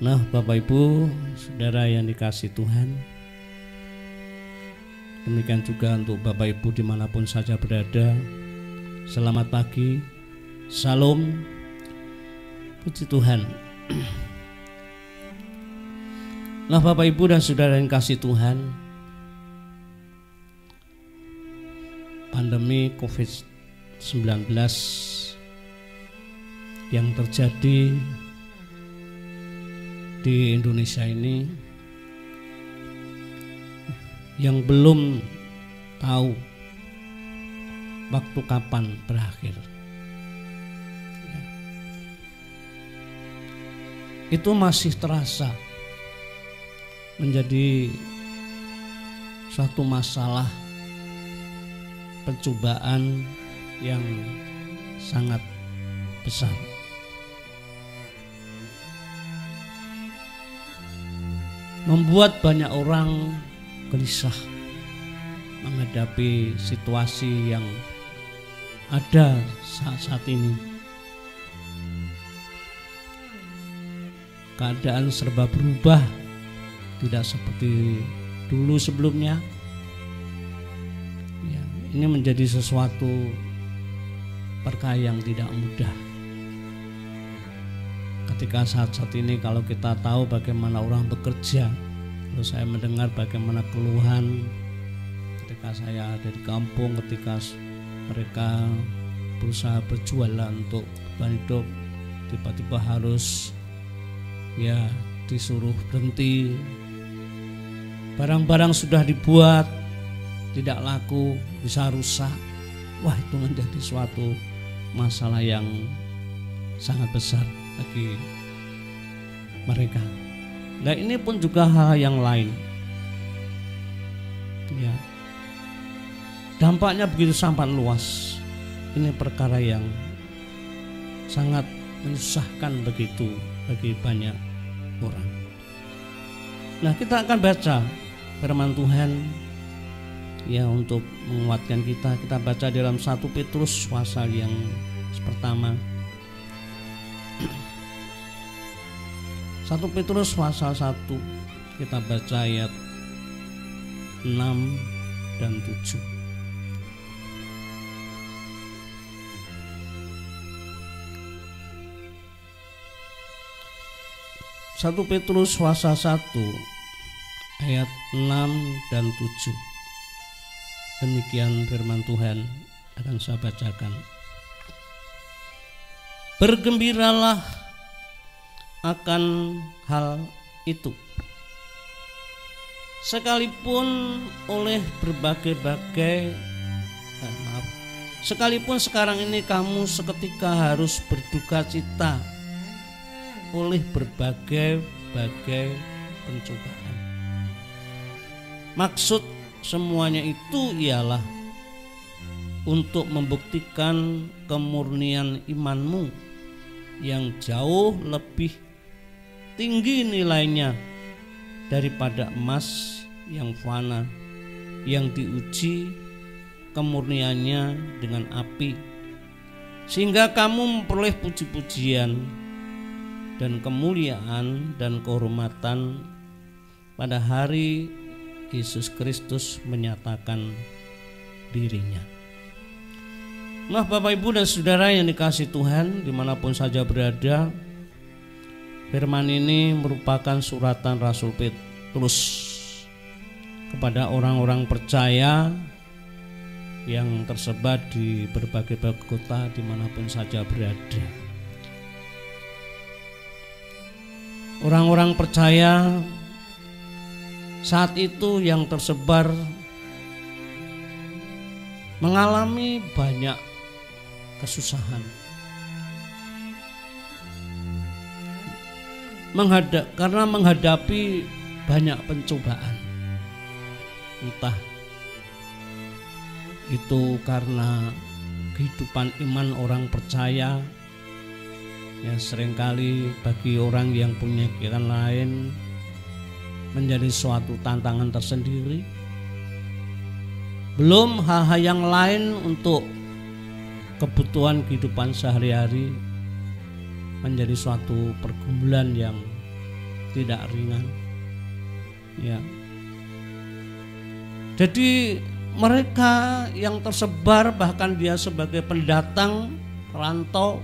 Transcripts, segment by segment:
Nah, Bapak Ibu, saudara yang dikasihi Tuhan, demikian juga untuk Bapak Ibu dimanapun saja berada. Selamat pagi, Salam, puji Tuhan. Nah, Bapak Ibu dan saudara yang kasih Tuhan, pandemi COVID-19 yang terjadi di Indonesia ini, yang belum tahu waktu kapan berakhir, itu masih terasa menjadi suatu masalah pencobaan yang sangat besar. Membuat banyak orang gelisah menghadapi situasi yang ada saat ini. Keadaan serba berubah, tidak seperti dulu sebelumnya. Ya, ini menjadi sesuatu perkara yang tidak mudah. Ketika saat-saat ini kalau kita tahu bagaimana orang bekerja, lalu saya mendengar bagaimana keluhan ketika saya ada di kampung, ketika mereka berusaha berjualan untuk kehidupan hidup, tiba-tiba harus disuruh berhenti. Barang-barang sudah dibuat tidak laku, bisa rusak. Wah, itu menjadi suatu masalah yang sangat besar bagi mereka. Nah, ini pun juga hal yang lain. Ya, dampaknya begitu sangat luas. Ini perkara yang sangat menyusahkan begitu bagi banyak orang. Nah, kita akan baca firman Tuhan ya untuk menguatkan kita. Kita baca dalam 1 Petrus pasal yang pertama. 1 Petrus pasal 1, kita baca ayat 6 dan 7. Satu Petrus pasal 1 ayat 6 dan 7. Demikian firman Tuhan akan saya bacakan. Bergembiralah akan hal itu, sekalipun sekalipun sekarang ini kamu seketika harus berduka cita oleh berbagai pencobaan. Maksud semuanya itu ialah untuk membuktikan kemurnian imanmu yang jauh lebih tinggi nilainya daripada emas yang fana, yang diuji kemurniannya dengan api, sehingga kamu memperoleh puji-pujian dan kemuliaan dan kehormatan pada hari Yesus Kristus menyatakan dirinya. Nah, Bapak Ibu dan Saudara yang dikasihi Tuhan dimanapun saja berada, firman ini merupakan suratan Rasul Petrus kepada orang-orang percaya yang tersebar di berbagai kota dimanapun saja berada. Orang-orang percaya saat itu yang tersebar mengalami banyak kesusahan, karena menghadapi banyak pencobaan. Entah itu karena kehidupan iman orang percaya, ya seringkali bagi orang yang punya pikiran lain menjadi suatu tantangan tersendiri. Belum hal-hal yang lain untuk kebutuhan kehidupan sehari-hari menjadi suatu pergumulan yang tidak ringan. Ya. Jadi mereka yang tersebar, bahkan dia sebagai pendatang, perantau,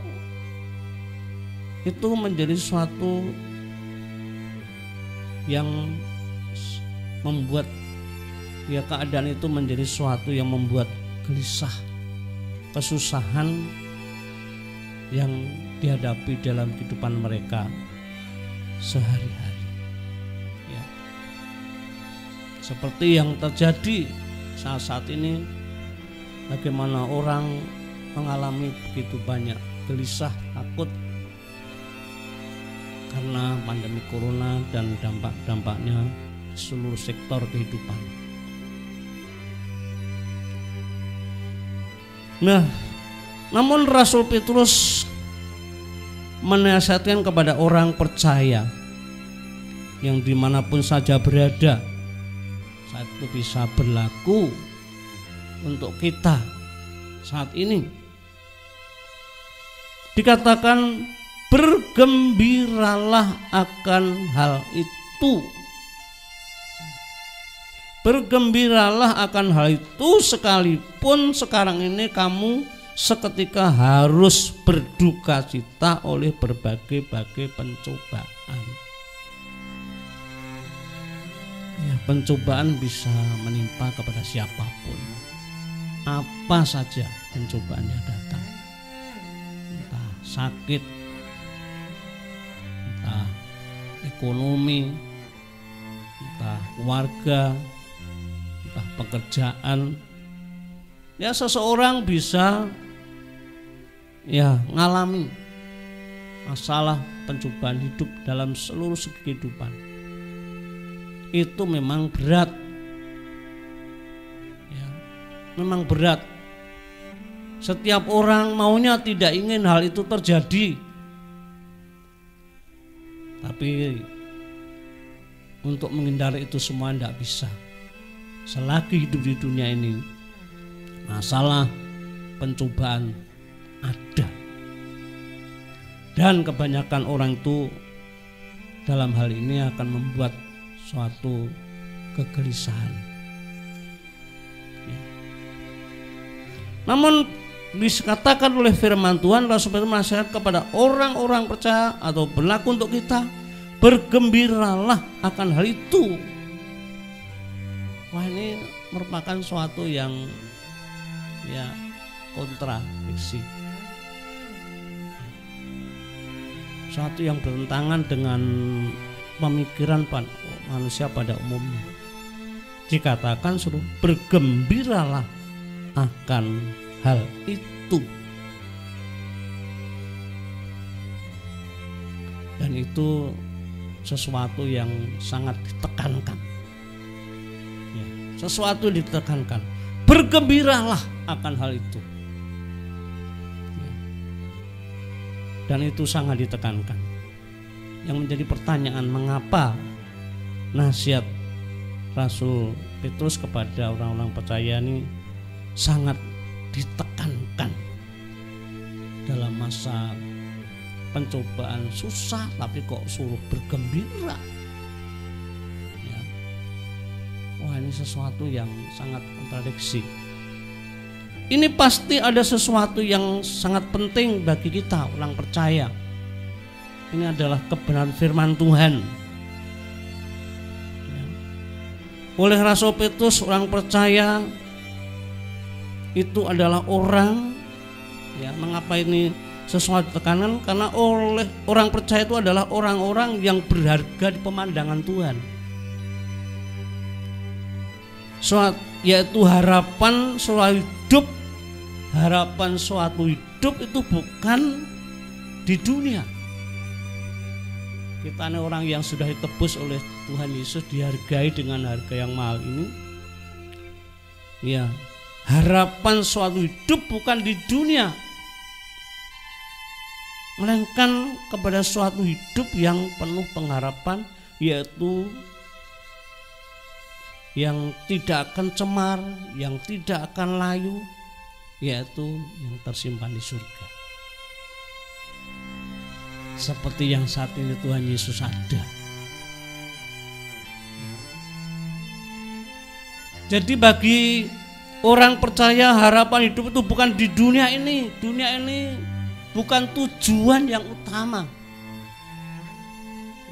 itu menjadi suatu yang membuat ya keadaan itu menjadi suatu yang membuat gelisah, kesusahan yang dihadapi dalam kehidupan mereka sehari-hari. Ya. Seperti yang terjadi saat ini, bagaimana orang mengalami begitu banyak gelisah, takut karena pandemi corona dan dampak-dampaknya di seluruh sektor kehidupan. Nah, namun Rasul Petrus menasihatkan kepada orang percaya yang dimanapun saja berada, saat itu bisa berlaku untuk kita saat ini. Dikatakan bergembiralah akan hal itu. Bergembiralah akan hal itu sekalipun sekarang ini kamu seketika harus berduka cita oleh berbagai-bagai pencobaan. Ya, pencobaan bisa menimpa kepada siapapun. Apa saja pencobaan yang datang. Entah sakit, entah ekonomi, entah keluarga, entah pekerjaan. Ya, seseorang bisa ngalami masalah pencobaan hidup dalam seluruh segi kehidupan. Itu memang berat. Ya, memang berat. Setiap orang maunya tidak ingin hal itu terjadi. Tapi untuk menghindari itu semua tidak bisa. Selagi hidup di dunia ini, masalah pencobaan ada. Dan kebanyakan orang itu dalam hal ini akan membuat suatu kegelisahan. Ya. Namun dikatakan oleh firman Tuhan, Rasul Petrus menasihatkan kepada orang-orang percaya atau berlaku untuk kita, bergembiralah akan hal itu. Wah, ini merupakan suatu yang kontradiksi, suatu yang bertentangan dengan pemikiran manusia pada umumnya. Dikatakan suruh bergembiralah akan hal itu, dan itu sesuatu yang sangat ditekankan. Ya, sesuatu ditekankan. Bergembiralah akan hal itu. Ya. Dan itu sangat ditekankan. Yang menjadi pertanyaan, mengapa nasihat Rasul Petrus kepada orang-orang percaya ini sangat ditekankan dalam masa pencobaan susah, tapi kok suruh bergembira. Ya. Wah, ini sesuatu yang sangat kontradiksi. Ini pasti ada sesuatu yang sangat penting bagi kita orang percaya. Ini adalah kebenaran firman Tuhan. Ya. Oleh Rasul Petrus, orang percaya itu adalah orang, ya, mengapa ini sesuatu tekanan? Karena oleh orang percaya itu adalah orang-orang yang berharga di pemandangan Tuhan. Yaitu harapan suatu hidup. Harapan suatu hidup itu bukan di dunia. Kita ini orang yang sudah ditebus oleh Tuhan Yesus, dihargai dengan harga yang mahal ini. Ya, harapan suatu hidup bukan di dunia, melainkan kepada suatu hidup yang penuh pengharapan, yaitu yang tidak akan cemar, yang tidak akan layu, yaitu yang tersimpan di surga. Seperti yang saat ini Tuhan Yesus ada Jadi bagi orang percaya harapan hidup itu bukan di dunia ini. Dunia ini bukan tujuan yang utama.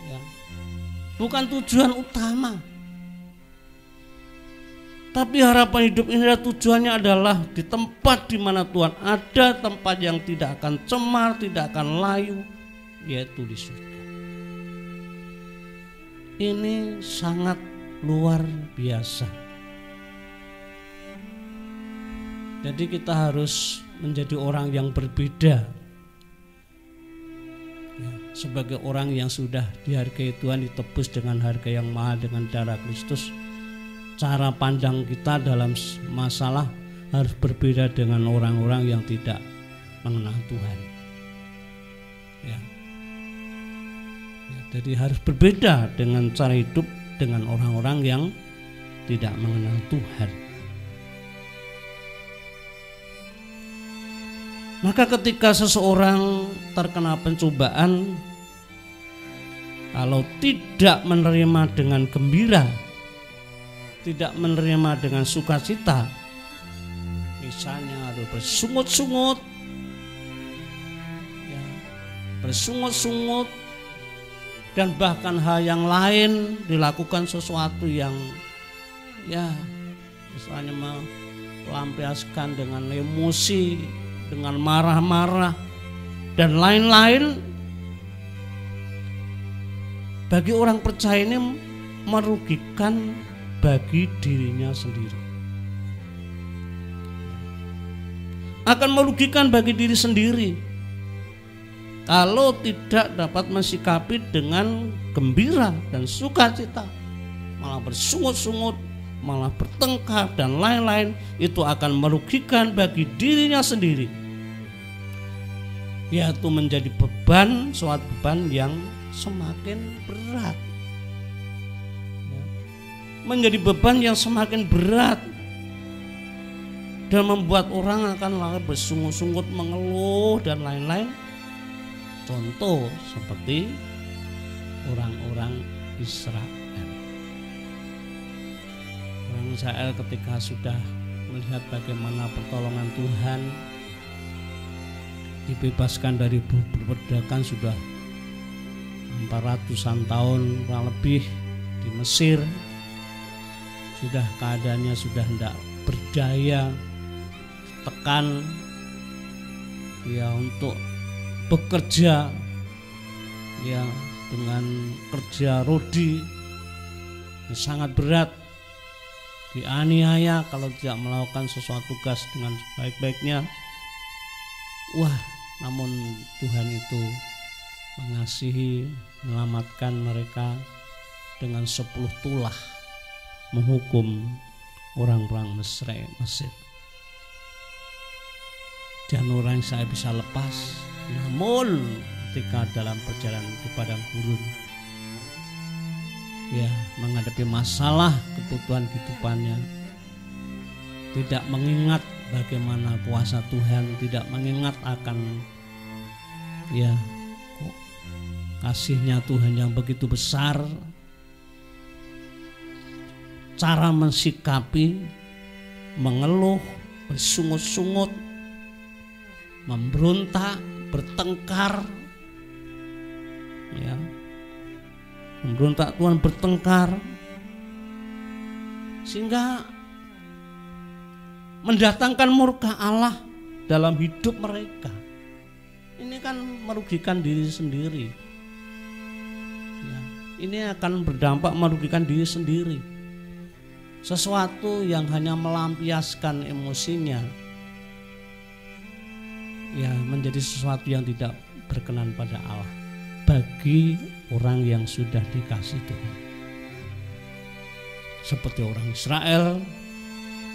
Ya. Bukan tujuan utama. Tapi harapan hidup ini tujuannya adalah di tempat di mana Tuhan ada, tempat yang tidak akan cemar, tidak akan layu, yaitu di surga. Ini sangat luar biasa. Jadi kita harus menjadi orang yang berbeda. Ya, sebagai orang yang sudah dihargai Tuhan, ditebus dengan harga yang mahal dengan darah Kristus, cara pandang kita dalam masalah harus berbeda dengan orang-orang yang tidak mengenal Tuhan. Ya. Ya, jadi harus berbeda dengan cara hidup dengan orang-orang yang tidak mengenal Tuhan. Maka ketika seseorang terkena pencobaan, kalau tidak menerima dengan gembira, tidak menerima dengan sukacita, misalnya harus bersungut-sungut, ya, bersungut-sungut, dan bahkan hal yang lain, dilakukan sesuatu yang ya misalnya melampiaskan dengan emosi, dengan marah-marah dan lain-lain, bagi orang percaya ini merugikan bagi dirinya sendiri. Akan merugikan bagi diri sendiri kalau tidak dapat mensikapi dengan gembira dan sukacita, malah bersungut-sungut, malah bertengkar dan lain-lain. Itu akan merugikan bagi dirinya sendiri, yaitu menjadi beban, suatu beban yang semakin berat, menjadi beban yang semakin berat, dan membuat orang akan lalu bersungut-sungut, mengeluh dan lain-lain. Contoh seperti orang-orang Israel. Orang Israel ketika sudah melihat bagaimana pertolongan Tuhan, dibebaskan dari perbudakan sudah 400-an tahun kurang lebih di Mesir, sudah keadaannya sudah tidak berdaya, tekan ya untuk bekerja ya dengan kerja rodi sangat berat, dianiaya kalau tidak melakukan sesuatu tugas dengan baik-baiknya. Wah, namun Tuhan itu mengasihi, menyelamatkan mereka dengan 10 tulah, menghukum orang-orang Mesir. Dan orang saya bisa lepas. Namun ketika dalam perjalanan di padang gurun, ya menghadapi masalah kebutuhan kehidupannya, tidak mengingat bagaimana kuasa Tuhan, tidak mengingat akan ya kasihnya Tuhan yang begitu besar, cara mensikapi, mengeluh, bersungut-sungut, memberontak, bertengkar, ya, memberontak Tuhan, bertengkar, sehingga mendatangkan murka Allah dalam hidup mereka. Ini kan merugikan diri sendiri. Ya, ini akan berdampak merugikan diri sendiri. Sesuatu yang hanya melampiaskan emosinya, ya menjadi sesuatu yang tidak berkenan pada Allah bagi orang yang sudah dikasih Tuhan, seperti orang Israel,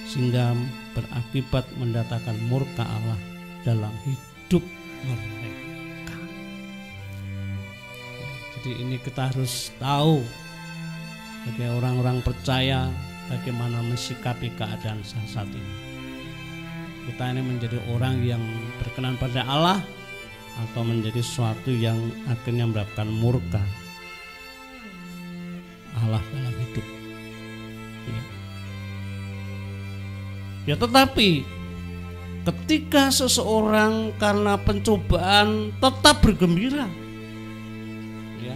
sehingga berakibat mendatangkan murka Allah dalam hidup mereka. Ya, jadi ini kita harus tahu sebagai orang-orang percaya bagaimana mensikapi keadaan saat ini. Kita ini menjadi orang yang berkenan pada Allah atau menjadi sesuatu yang akhirnya mendapatkan murka Allah dalam hidup. Ya. Ya, tetapi ketika seseorang karena pencobaan tetap bergembira, ya,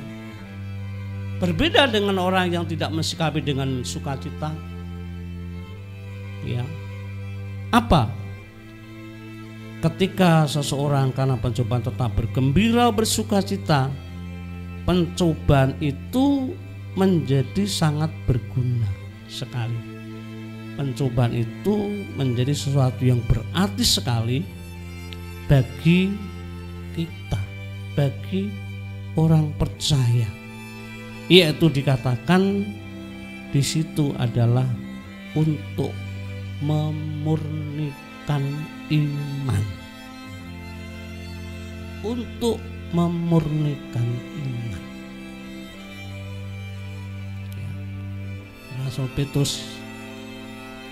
berbeda dengan orang yang tidak mensikapi dengan sukacita. Ya, apa? Ketika seseorang karena pencobaan tetap bergembira, bersukacita, pencobaan itu menjadi sangat berguna sekali. Pencobaan itu menjadi sesuatu yang berarti sekali bagi kita, bagi orang percaya. Yaitu dikatakan di situ adalah untuk memurnikan iman. Untuk memurnikan iman. Ya. Rasul Petrus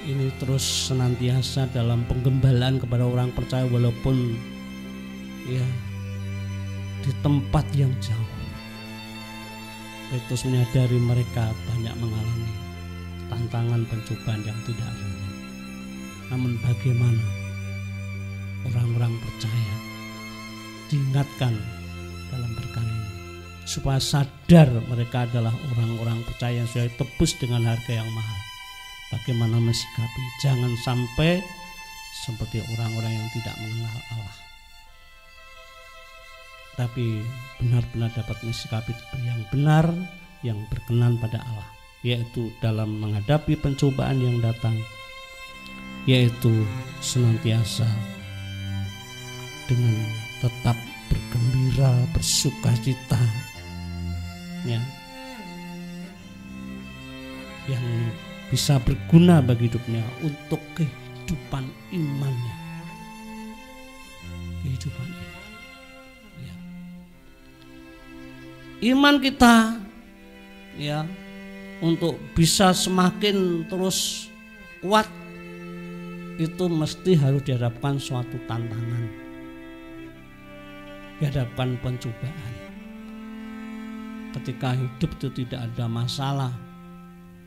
ini terus senantiasa dalam penggembalaan kepada orang percaya walaupun ya di tempat yang jauh. Petrus menyadari mereka banyak mengalami tantangan pencobaan yang tidak ringan. Namun bagaimana orang-orang percaya diingatkan dalam perkara ini supaya sadar mereka adalah orang-orang percaya yang sudah ditebus dengan harga yang mahal. Bagaimana mensikapi, jangan sampai seperti orang-orang yang tidak mengenal Allah, tapi benar-benar dapat mensikapi yang benar, yang berkenan pada Allah, yaitu dalam menghadapi pencobaan yang datang, yaitu senantiasa dengan tetap bergembira, bersukacita, ya, yang bisa berguna bagi hidupnya untuk kehidupan imannya, kehidupan iman. Ya. Iman kita, ya, untuk bisa semakin terus kuat itu mesti harus dihadapkan suatu tantangan, dihadapkan pencobaan. Ketika hidup itu tidak ada masalah,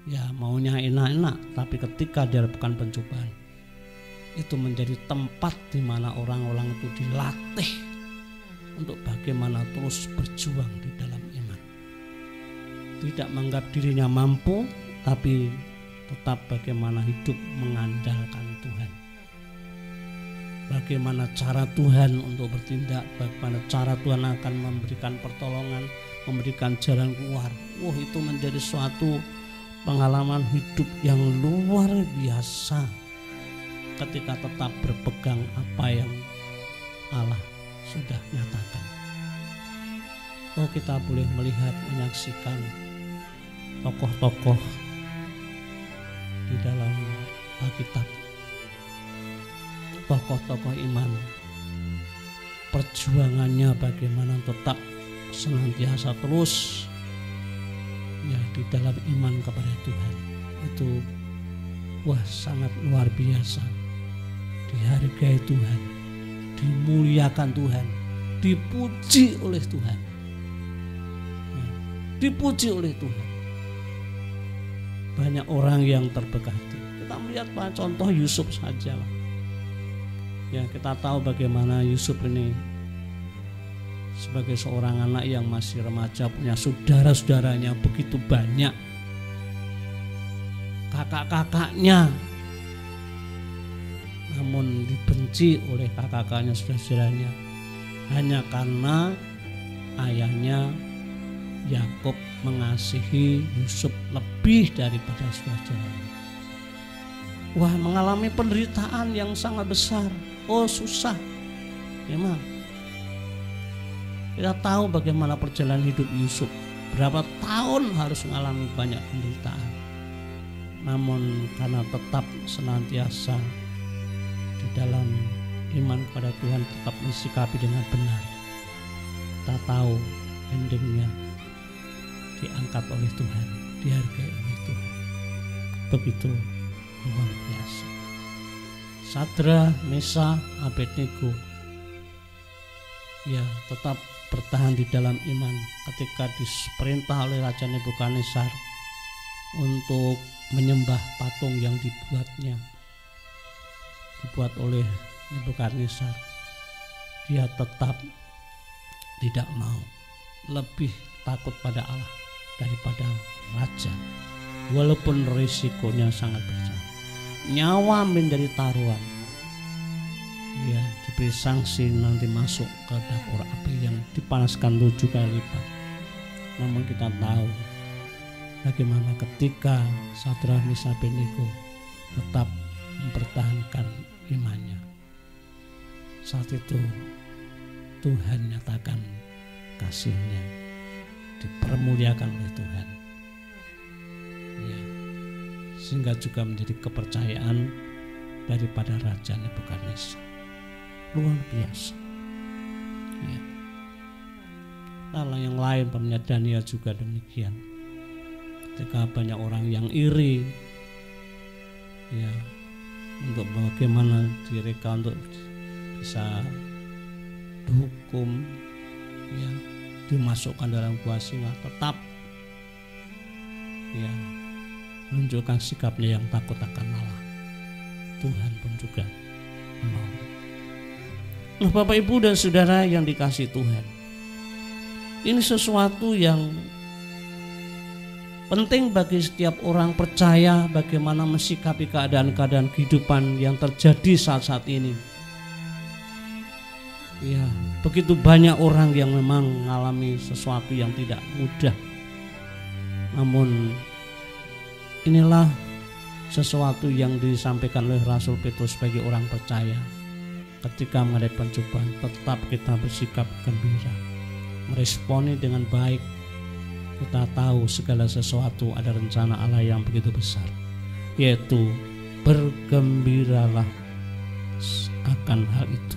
ya maunya enak-enak, tapi ketika dihadapkan pencobaan itu menjadi tempat di mana orang-orang itu dilatih untuk bagaimana terus berjuang di dalam iman. Tidak menganggap dirinya mampu, tapi tetap bagaimana hidup mengandalkan Tuhan. Bagaimana cara Tuhan untuk bertindak, bagaimana cara Tuhan akan memberikan pertolongan, memberikan jalan keluar. Wah, itu menjadi suatu pengalaman hidup yang luar biasa ketika tetap berpegang apa yang Allah sudah nyatakan. Oh, kita boleh melihat, menyaksikan tokoh-tokoh di dalam Alkitab, tokoh-tokoh iman, perjuangannya bagaimana tetap senantiasa terus ya di dalam iman kepada Tuhan. Itu wah sangat luar biasa. Dihargai Tuhan, dimuliakan Tuhan, dipuji oleh Tuhan, ya, dipuji oleh Tuhan. Banyak orang yang terberkati. Kita melihat contoh Yusuf saja lah. Ya, kita tahu bagaimana Yusuf ini sebagai seorang anak yang masih remaja, punya saudara-saudaranya begitu banyak, kakak-kakaknya, namun dibenci oleh kakak-kakaknya, saudara-saudaranya, hanya karena ayahnya Yakub mengasihi Yusuf lebih daripada saudara-saudaranya. Wah, mengalami penderitaan yang sangat besar. Oh, susah memang. Kita tahu bagaimana perjalanan hidup Yusuf, berapa tahun harus mengalami banyak penderitaan. Namun karena tetap senantiasa di dalam iman kepada Tuhan, tetap mensikapi dengan benar, kita tahu endingnya diangkat oleh Tuhan, dihargai oleh Tuhan. Begitu luar biasa. Sadra, Mesa, Abednego ya tetap bertahan di dalam iman ketika diperintah oleh Raja Nebukadnezar untuk menyembah patung yang dibuatnya. dibuat oleh Nebukadnezar, dia tetap tidak mau, lebih takut pada Allah daripada raja, walaupun risikonya sangat besar, nyawa menjadi taruhan. Ya, diberi sanksi nanti masuk ke dapur api yang dipanaskan 7 kali lipat. Namun kita tahu bagaimana ketika Sadrak, Meshach, Abednego tetap mempertahankan imannya. Saat itu Tuhan nyatakan kasih-Nya, dipermuliakan oleh Tuhan. Ya, sehingga juga menjadi kepercayaan daripada Raja Nebukadnezar. Luar biasa. Ya. Hal yang lain pemennya Daniel juga demikian. Ketika banyak orang yang iri, ya, untuk bagaimana mereka untuk bisa dihukum, ya, dimasukkan dalam gua singa, tetap ya menunjukkan sikapnya yang takut akan Allah. Tuhan pun juga menolong. Nah, Bapak, Ibu, dan Saudara yang dikasihi Tuhan, ini sesuatu yang penting bagi setiap orang percaya bagaimana mensikapi keadaan-keadaan kehidupan yang terjadi saat-saat ini. Ya, begitu banyak orang yang memang mengalami sesuatu yang tidak mudah. Namun inilah sesuatu yang disampaikan oleh Rasul Petrus bagi orang percaya. Ketika menghadapi pencobaan, tetap kita bersikap gembira, meresponi dengan baik. Kita tahu segala sesuatu ada rencana Allah yang begitu besar, yaitu bergembiralah akan hal itu.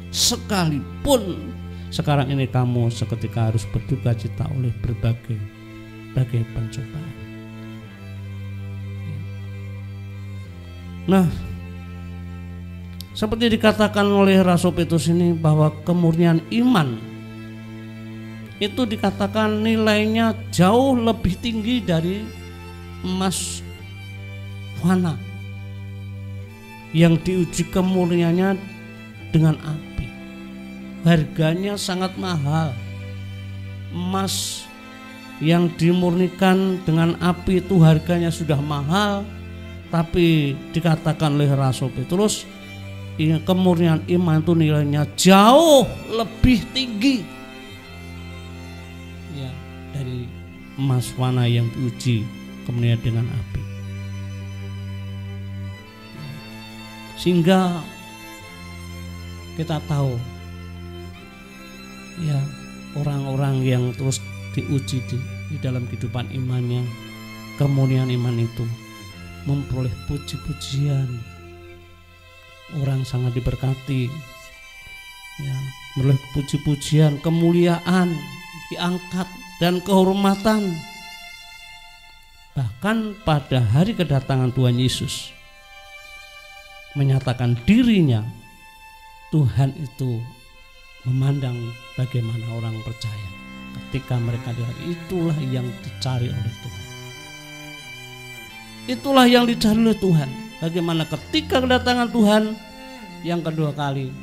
Sekalipun sekarang ini kamu seketika harus berduka cita oleh berbagai pencobaan. Nah, seperti dikatakan oleh Rasul Petrus ini, bahwa kemurnian iman itu dikatakan nilainya jauh lebih tinggi dari emas fana yang diuji kemurniannya dengan api. Harganya sangat mahal. Emas yang dimurnikan dengan api itu harganya sudah mahal, tapi dikatakan oleh Rasul Petrus, kemurnian iman itu nilainya jauh lebih tinggi, ya, dari emas fana yang diuji kemudian dengan api. Sehingga kita tahu, ya, orang-orang yang terus diuji di dalam kehidupan imannya, kemurnian iman itu memperoleh puji-pujian. Orang sangat diberkati, ya, memperoleh puji-pujian, kemuliaan, diangkat, dan kehormatan. Bahkan pada hari kedatangan Tuhan Yesus, menyatakan dirinya, Tuhan itu memandang bagaimana orang percaya. Ketika mereka dilihat, itulah yang dicari oleh Tuhan. Itulah yang dicari oleh Tuhan. Bagaimana ketika kedatangan Tuhan yang kedua kali,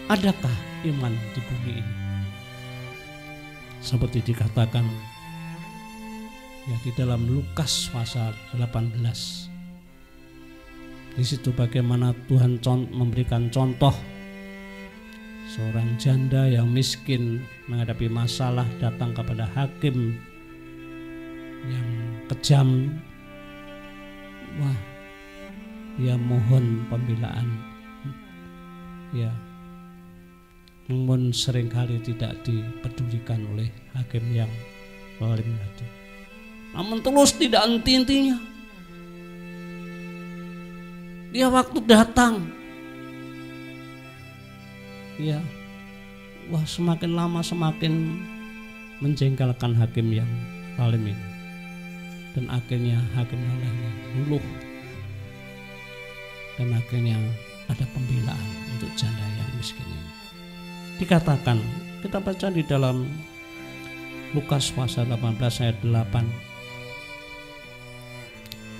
adakah iman di bumi ini? Seperti dikatakan, ya, di dalam Lukas pasal 18. Di situ bagaimana Tuhan memberikan contoh seorang janda yang miskin menghadapi masalah, datang kepada hakim yang kejam. Wah, ya, mohon pembelaan, ya, namun seringkali tidak dipedulikan oleh hakim yang zalim tadi. Namun terus tidak henti-hentinya. Dia waktu datang, ya, wah, semakin lama semakin menjengkelkan hakim yang zalim ini. Dan akhirnya hakim yang lainnya luluh. Dan akhirnya ada pembelaan untuk janda yang miskin ini. Dikatakan, kita baca di dalam Lukas pasal 18 ayat 8,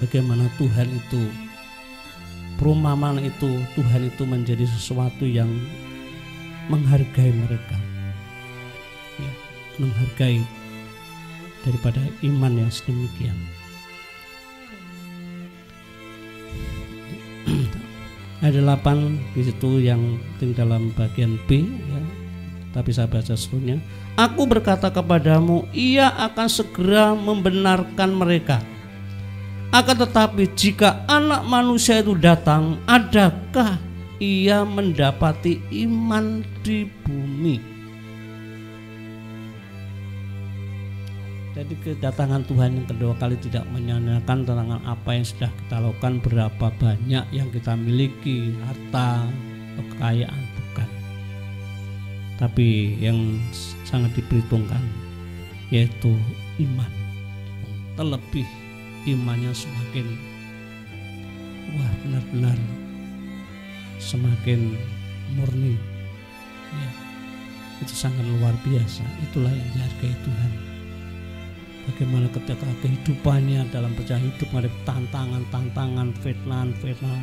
bagaimana Tuhan itu perumpamaan itu, Tuhan itu menjadi sesuatu yang menghargai mereka, ya, menghargai daripada iman yang sedemikian. Ada 8 di situ yang dalam bagian B, ya. Tapi saya baca seluruhnya. Aku berkata kepadamu, ia akan segera membenarkan mereka. Akan tetapi jika Anak Manusia itu datang, adakah ia mendapati iman di bumi? Jadi kedatangan Tuhan yang kedua kali tidak menanyakan tentang apa yang sudah kita lakukan, berapa banyak yang kita miliki, harta, kekayaan, bukan. Tapi yang sangat diperhitungkan yaitu iman. Terlebih imannya semakin benar-benar semakin murni, ya, itu sangat luar biasa. Itulah yang dihargai Tuhan. Bagaimana ketika kehidupannya dalam perjalanan hidup menghadapi tantangan, fitnah,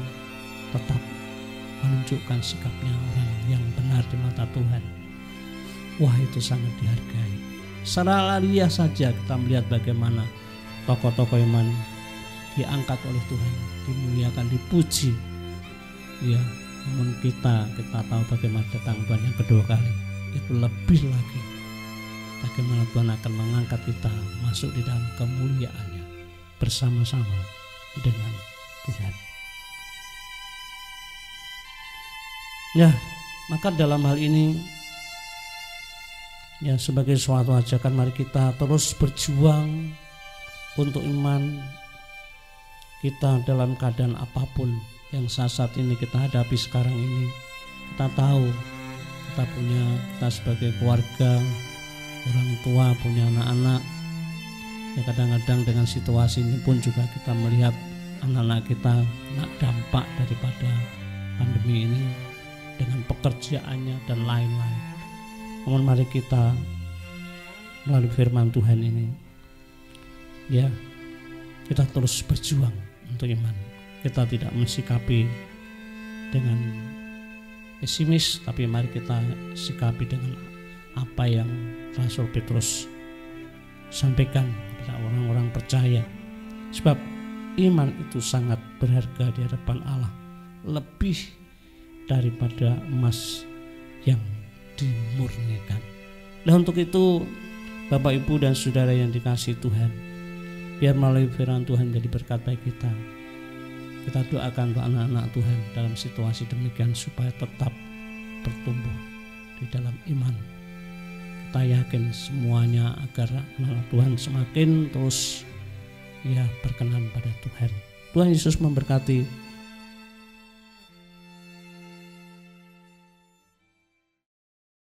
tetap menunjukkan sikapnya orang yang benar di mata Tuhan. Wah, itu sangat dihargai. Secara alamiah saja kita melihat bagaimana tokoh-tokoh iman diangkat oleh Tuhan, dimuliakan, dipuji. Ya, namun kita tahu bagaimana datang Tuhan yang kedua kali. Itu lebih lagi. Bagaimana Tuhan akan mengangkat kita masuk di dalam kemuliaannya bersama-sama dengan Tuhan. Ya, maka dalam hal ini, ya, sebagai suatu ajakan, mari kita terus berjuang untuk iman kita dalam keadaan apapun yang saat ini kita hadapi sekarang ini. Kita tahu kita sebagai keluarga, orang tua, punya anak-anak, ya, kadang-kadang dengan situasi ini pun juga kita melihat anak-anak kita kena dampak daripada pandemi ini dengan pekerjaannya dan lain-lain. Namun mari kita melalui firman Tuhan ini, ya, kita terus berjuang untuk iman. Kita tidak mensikapi dengan pesimis, tapi mari kita sikapi dengan apa yang Rasul Petrus sampaikan kepada orang-orang percaya. Sebab iman itu sangat berharga di hadapan Allah, lebih daripada emas yang dimurnikan. Nah, untuk itu Bapak, Ibu, dan saudara yang dikasihi Tuhan, biar melalui firman Tuhan jadi berkat bagi kita. Kita doakan untuk anak-anak Tuhan dalam situasi demikian supaya tetap bertumbuh di dalam iman. Kita yakin semuanya agar anak Tuhan semakin terus, ya, berkenan pada Tuhan. Tuhan Yesus memberkati.